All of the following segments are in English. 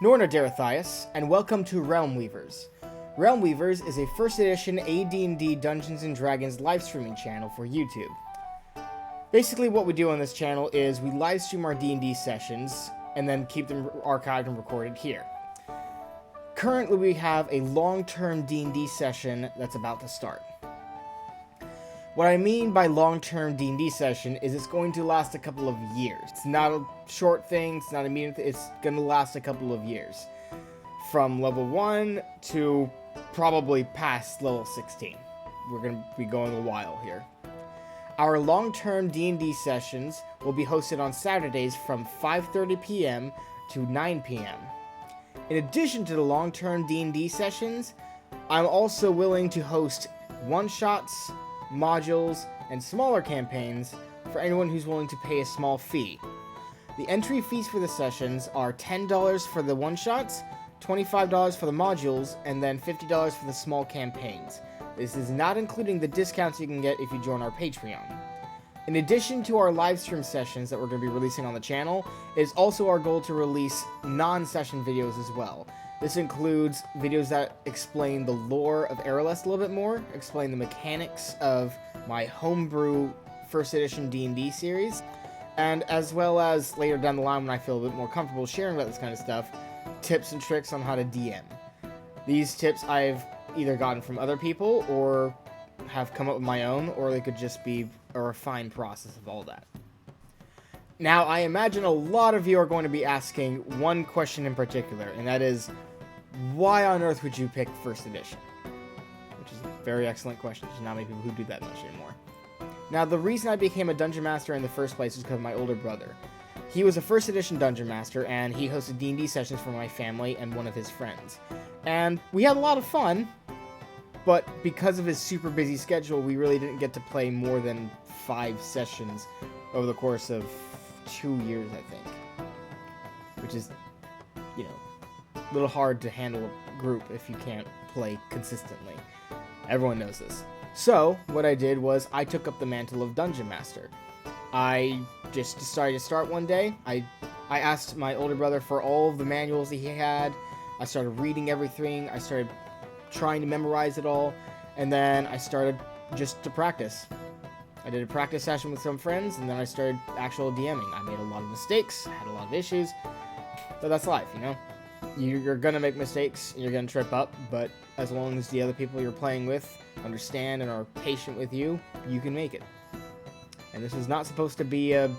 Norna Darathias, and welcome to Realm Weavers. Realm Weavers is a first edition AD&D Dungeons & Dragons live streaming channel for YouTube. Basically what we do on this channel is we live stream our D&D sessions and then keep them archived and recorded here. Currently we have a long-term D&D session that's about to start. What I mean by long-term D&D session is it's going to last a couple of years. It's not a short thing, it's not immediate, it's going to last a couple of years. From level 1 to probably past level 16. We're going to be going a while here. Our long-term D&D sessions will be hosted on Saturdays from 5:30 p.m. to 9 p.m. In addition to the long-term D&D sessions, I'm also willing to host one-shots, modules, and smaller campaigns for anyone who's willing to pay a small fee. The entry fees for the sessions are $10 for the one-shots, $25 for the modules, and then $50 for the small campaigns. This is not including the discounts you can get if you join our Patreon. In addition to our live stream sessions that we're going to be releasing on the channel, it is also our goal to release non-session videos as well. This includes videos that explain the lore of Aralest a little bit more, explain the mechanics of my homebrew first edition D&D series, and as well as later down the line when I feel a bit more comfortable sharing about this kind of stuff, tips and tricks on how to DM. These tips I've either gotten from other people or have come up with my own, or they could just be a refined process of all that. Now, I imagine a lot of you are going to be asking one question in particular, and that is, why on earth would you pick first edition? Which is a very excellent question. There's not many people who do that much anymore. Now, the reason I became a Dungeon Master in the first place was because of my older brother. He was a first edition Dungeon Master, and he hosted D&D sessions for my family and one of his friends. And we had a lot of fun, but because of his super busy schedule, we really didn't get to play more than 5 sessions over the course of 2 years, I think. Which is, a little hard to handle a group if you can't play consistently. Everyone knows this. So, what I did was I took up the mantle of Dungeon Master. I just decided to start one day. I asked my older brother for all of the manuals that he had. I started reading everything. I started trying to memorize it all. And then I started just to practice. I did a practice session with some friends, and then I started actual DMing. I made a lot of mistakes, had a lot of issues, but that's life, You're gonna make mistakes, and you're gonna trip up, but as long as the other people you're playing with understand and are patient with you, you can make it. And this is not supposed to be a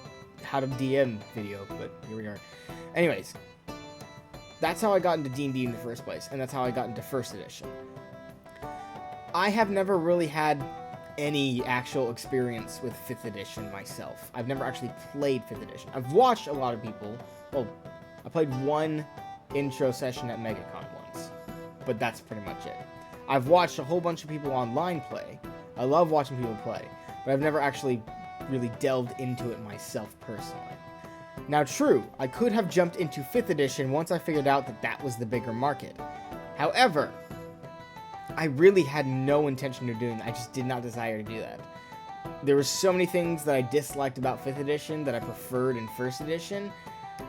how to DM video, but here we are. Anyways, that's how I got into D&D in the first place, and that's how I got into first edition. I have never really had any actual experience with 5th edition myself. I've never actually played 5th edition. I've watched a lot of people. Well, I played one intro session at MegaCon once, but that's pretty much it. I've watched a whole bunch of people online play. I love watching people play, but I've never actually really delved into it myself personally. Now, true, I could have jumped into 5th edition once I figured out that that was the bigger market. However, I really had no intention of doing that. I just did not desire to do that. There were so many things that I disliked about 5th edition that I preferred in 1st edition.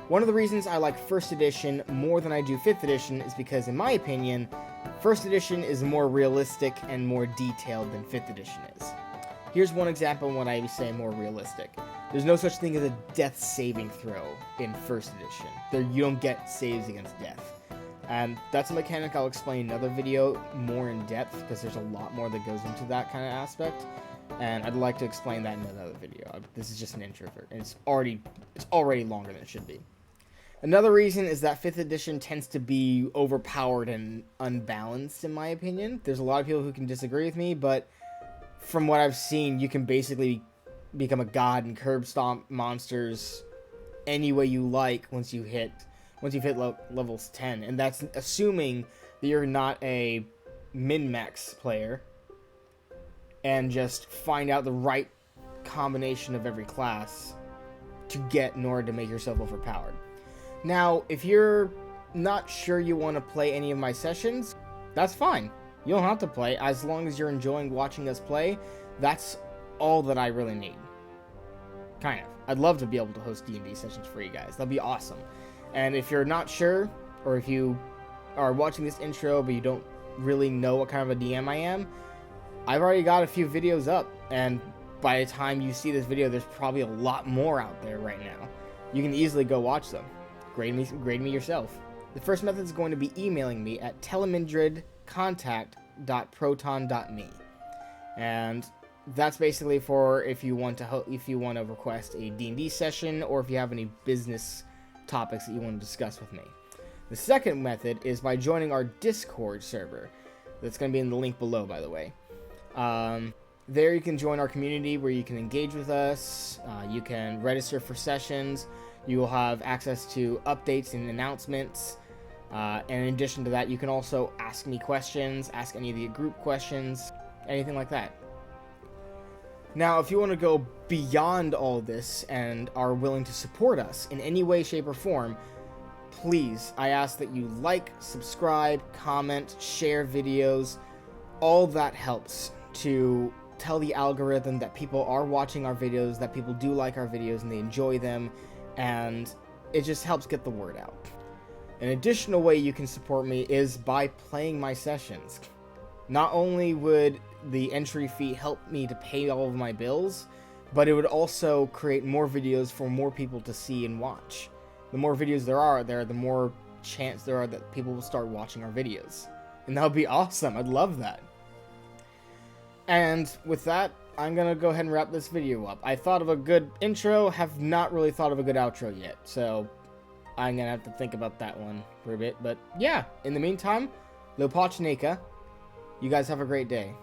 One of the reasons I like 1st edition more than I do 5th edition is because, in my opinion, 1st edition is more realistic and more detailed than 5th edition is. Here's one example when I say more realistic. There's no such thing as a death saving throw in 1st edition. You don't get saves against death. And that's a mechanic I'll explain in another video more in depth, because there's a lot more that goes into that kind of aspect. And I'd like to explain that in another video. This is just an intro, and it's already longer than it should be. Another reason is that 5th edition tends to be overpowered and unbalanced, in my opinion. There's a lot of people who can disagree with me, but from what I've seen, you can basically become a god and curb stomp monsters any way you like once you've hit levels 10, and that's assuming that you're not a min-max player and just find out the right combination of every class to get in order to make yourself overpowered. Now, if you're not sure you want to play any of my sessions, that's fine. You don't have to play. As long as you're enjoying watching us play, that's all that I really need. Kind of. I'd love to be able to host D&D sessions for you guys. That'd be awesome. And if you're not sure, or if you are watching this intro but you don't really know what kind of a DM I am, I've already got a few videos up, and by the time you see this video, there's probably a lot more out there right now. You can easily go watch them. Grade me yourself. The first method is going to be emailing me at telemindredcontact.proton.me, and that's basically for if you want to request a D&D session, or if you have any business topics that you want to discuss with me. The second method is by joining our Discord server. That's going to be in the link below, by the way. There you can join our community where you can engage with us. You can register for sessions. You will have access to updates and announcements. And in addition to that, you can also ask me questions, ask any of the group questions, anything like that. Now, if you want to go beyond all this and are willing to support us in any way, shape, or form, please, I ask that you like, subscribe, comment, share videos. All that helps to tell the algorithm that people are watching our videos, that people do like our videos and they enjoy them, and it just helps get the word out. An additional way you can support me is by playing my sessions. Not only would the entry fee help me to pay all of my bills, but it would also create more videos for more people to see and watch. The more videos there are out there, the more chance there are that people will start watching our videos. And that would be awesome. I'd love that. And with that, I'm going to go ahead and wrap this video up. I thought of a good intro, have not really thought of a good outro yet. So I'm going to have to think about that one for a bit. But yeah, in the meantime, Lopachneka, you guys have a great day.